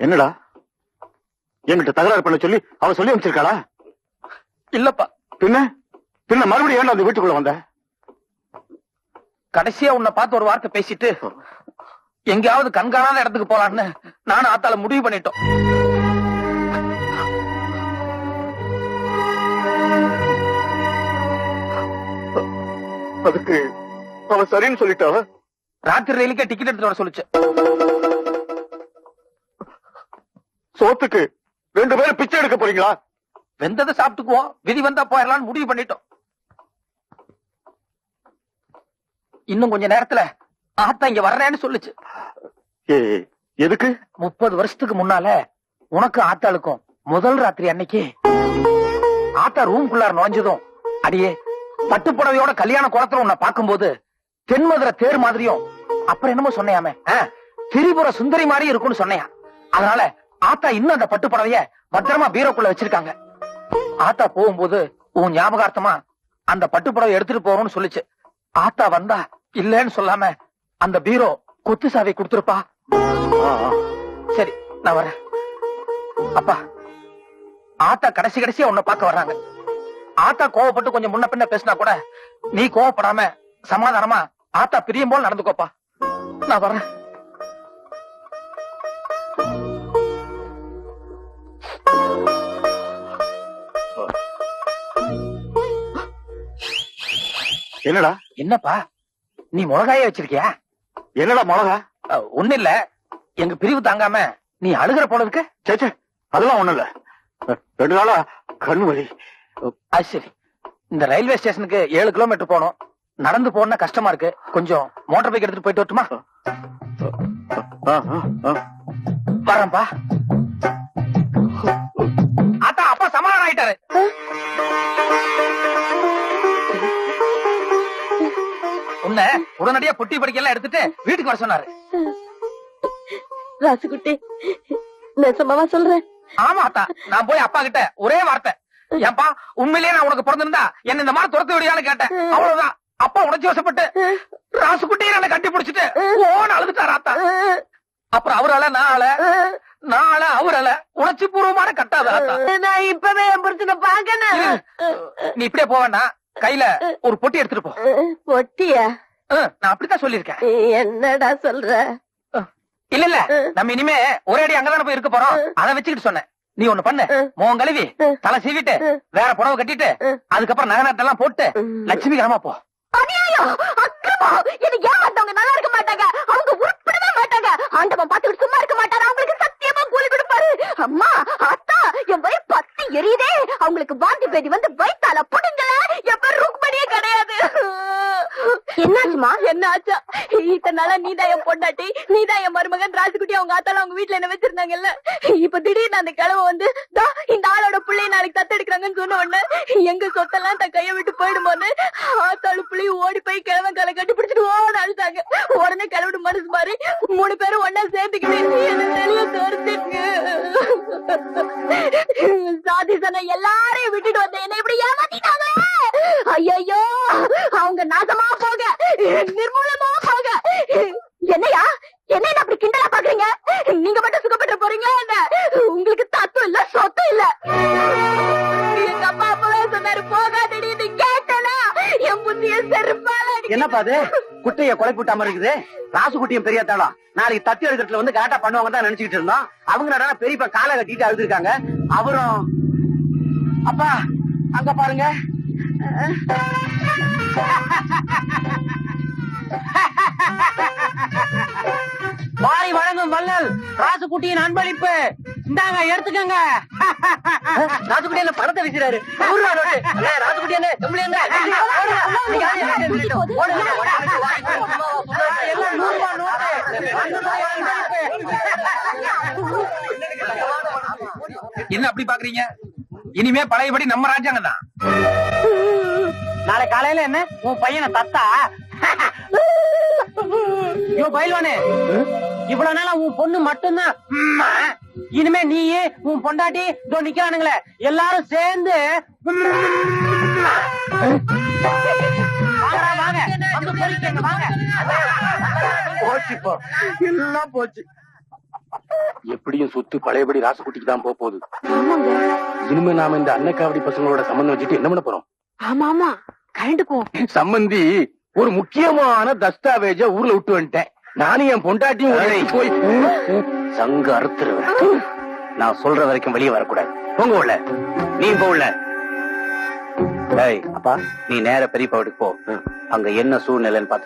என்னடா என்கிட்ட தகராறு பண்ண சொல்லி அவ சொல்லி அமைச்சிருக்காளா? இல்லப்பா. பின்ன பின்ன மறுபடியும் ஏன்டா அந்த வீட்டுக்குள்ள வந்த? கடைசியா உன்னை பார்த்து ஒரு வார்த்தை பேசிட்டு எங்கேயாவது கண்காணாத இடத்துக்கு போலான்னு நானும் ஆத்தால முடிவு பண்ணிட்டோம். அதுக்கு அவ சரின்னு சொல்லிட்டாவ. ராத்திரி ரயிலுக்கே டிக்கெட் எடுத்துட்டு வர சொல்லுச்சு. சோத்துக்கு 2 பேரும் பிச்சை எடுக்க போறீங்களா? வெந்ததை சாப்பிட்டுக்குவோம், விதி வந்தா போயிடலாம்னு முடிவு பண்ணிட்டோம். இன்னும் கொஞ்ச நேரத்துல ஆத்தா இங்க வர்றேன்னு சொல்லுச்சு. எதுக்கு? 30 வருஷத்துக்கு முன்னால உனக்கு ஆத்தாளுக்கும் முதல் ராத்திரி அன்னைக்கு ஆத்தா ரூம்குள்ளார நுழைஞ்சதும், அடியே பட்டுப்புடவையோட கல்யாண குளத்துல உன்னை பார்க்கும்போது தென்மதுரை தேர் மாதிரியும், அப்புறம் என்னமோ சொன்னையாமே திரிபுர சுந்தரி மாதிரி இருக்கும்னு சொன்னையா. அதனால ஆத்தா இன்னும் அந்த பட்டுப்புடவைய பத்திரமா பீரோக்குள்ள வச்சிருக்காங்க. ஆத்தா போகும்போது உன் ஞாபகார்த்தமா அந்த பட்டுப்புடவை எடுத்துட்டு போறோம்னு சொல்லிச்சு. ஆத்தா வந்தா இல்லன்னு சொல்லாம அந்த பீரோ கொத்து சாவி கொடுத்துருப்பா. சரி, நான் வரேன். அப்பா, ஆத்தா கடைசியா உன்னை பார்க்க வர்றாங்க. ஆத்தா கோவப்பட்டு கொஞ்சம் முன்ன பின்ன பேசினா கூட நீ கோவப்படாம சமாதானமா ஆத்தா பிரியும் போல் நடந்துக்கோப்பா. நான் வரேன். என்னடா? என்னப்பா நீ மிளகாயே வச்சிருக்கியா? என்னடா மிளகா? ஒண்ணு இல்ல, எங்க பிரிவு தாங்காம நீ அழுகிற போல இருக்கு. சேச்சே, அதெல்லாம் ஒண்ணு இல்ல. 2 நாளா கண்ணு வலி. அது சரி, இந்த ரயில்வே ஸ்டேஷனுக்கு 7 கிலோமீட்டர் போகணும். நடந்து போனா கஷ்டமா இருக்கு. கொஞ்சம் மோட்டார் பைக் எடுத்துட்டு போயிட்டு வரட்டுமா? வரேன்பா. ஆத்தா, அப்பா சமாதானம் ஆயிட்டாரு. உன்னை உடனடியா பொட்டி படிக்கலாம் எடுத்துட்டு வீட்டுக்கு வர சொன்னாரு. ராசுகுட்டி, நெசமாவா சொல்றேன்? ஆமா ஆத்தா, நான் போய் அப்பா கிட்ட ஒரே வார்த்தை, ஏன்பா உண்மையிலேயே நான் உனக்கு பிறந்திருந்தா என்ன இந்த மாதிரி துரத்து விடியான்னு கேட்டேன். அவ்வளவுதான். அப்பா உணர்ச்சி வசப்பட்டு ராசுகுட்டியை என்ன கட்டி பிடிச்சிட்டு ஓன்னு அழுதுட்டாரு ஆத்தா. அப்புறம் அவரால நான் அவரால உணர்ச்சி பூர்வமான கட்டாத ஆத்தா. நான் இப்பவே என் புருஷனை பாக்கணும். நீ இப்படியே போவேன்னா கையில ஒரு பொட்டி எடுத்துட்டு போ. பொட்டியா? நான் அப்படித்தான் சொல்லிருக்கேன். என்னடா சொல்ற? இல்ல நம்ம இனிமே ஒரே அடி அங்கதான போய் இருக்க போறோம். அதை வச்சுக்கிட்டு சொன்னேன். நீ ஒண்ணு பண்ணு, மோகம் கழுவி தலை சீவிட்டு வேற புடவை கட்டிட்டு அதுக்கப்புறம் நகநாட்டெல்லாம் போட்டு லட்சுமி கிராம போ. அநியாயம், அக்கிரமம். இது ஏமாத்தவங்க நல்லா இருக்க மாட்டாங்க. அவங்க உருப்படவே மாட்டாங்க. ஆண்டவன் பார்த்துட்டு சும்மா இருக்க மாட்டாரு. அவங்களுக்கு சத்தியமா கூலி கொடுப்பாரு. அம்மா, அத்தா, என் வயிறு பத்தி எரியுதே. அவங்களுக்கு வாந்தி பேதி வந்து வயித்தால புடுங்கல. என் பேர் ருக்மணியே கிடையாது. என்னாச்சுமா? என்ன ஆச்சா? இத்தனை நாளா நீதான் என் பொண்டாட்டி, நீதான் என் மருமகன் ராசுகுட்டி. அவங்க ஆத்தால அவங்க வீட்டுல என்ன வச்சிருந்தாங்கல்ல. இப்ப திடீர்னு அந்த கிழவ வந்து இந்த ஆளோட பிள்ளைய நாளைக்கு தத்தெடுக்கிறாங்கன்னு சொன்ன உடனே எங்க சொத்தெல்லாம் தன் கைய விட்டு போயிடுமோன்னு ஆத்தாளு பிள்ளையும் ஓடி போய் கிழவன் காலை கட்டி பிடிச்சிட்டு ஓட அழுதாங்க. உடனே கிழவிட மனசு மாறி 3 பேரும் ஒன்னா சேர்த்துக்கிட்டு என்ன வெளியே தோர்த்துங்க. சாதி சன எல்லாரையும் விட்டுட்டு வந்த என்ன இப்படி ஏமாத்திட்டாங்களே. ஐயோ, அவங்க நாசமா போக, நிர்மூலமா போக. என்னையா என்ன அப்படி கிண்டலா பாக்குறீங்க? நீங்க மட்டும் சுகப்பட்டு போறீங்களா என்ன? உங்களுக்கு தத்துவம் இல்ல, சொத்து இல்ல. எங்க அப்பா அப்பவே சொன்னாரு போகாதடி. கேட்டனா என் புத்திய செருப்பால. என்னப்பா அது குட்டைய கொலை போட்டாம இருக்குது? ராசுகுட்டியும் பெரியாத்தாளா நாளைக்கு தத்தி எடுக்கிறதுல வந்து கரெக்டா பண்ணுவாங்க தான் நினைச்சுக்கிட்டு இருந்தோம். அவங்க பெரியப்பா காலை கட்டிட்டு அழுதுருக்காங்க. அவரும் அப்பா அங்க பாருங்க. வாரி வழங்கும் வள்ளல் ராசுகுட்டியின் அன்பளிப்பு. இந்தாங்க, எடுத்துக்கங்க. ராசுகுட்டி என்ன பணத்தை வீசுறாரு. ராசுகுட்டி என்ன அப்படி பாக்குறீங்க? இனிமே பழையபடி நம்ம ராஜாங்க தான். நாளை காலையில என்ன உன் பையனை தத்தா பயில்வானே, இவ்வளவு நாளா உன் பொண்ணு மட்டும்தான். இனிமே நீயே உன் பொண்டாட்டி நிக்கிறானுங்களே எல்லாரும் சேர்ந்து போச்சு. எல்லாம் போச்சு. எப்படியும் சொத்து பழையபடி ராசகுட்டிக்கு தான் போகுது. ஆமாங்க. இனிமே நாம இந்த அன்னைக்காவடி பசங்களோட சம்பந்தம் வச்சுட்டு என்ன பண்ண போறோம்? ஆமா ஆமா கரண்ட் போ. சம்பந்தி ஒரு முக்கியமான தஸ்தாவேஜ ஊர்ல விட்டு வந்துட்டேன். நானும் என் பொண்டாட்டியும் போய் சங்க அறுத்துருவேன். நான் சொல்ற வரைக்கும் வெளியே வரக்கூடாது. போங்க உள்ள. நீ போல. அப்பா நீ நேர பெரியப்பா வீட்டுக்கு போ. அங்க என்ன சூழ்நிலைன்னு பார்த்து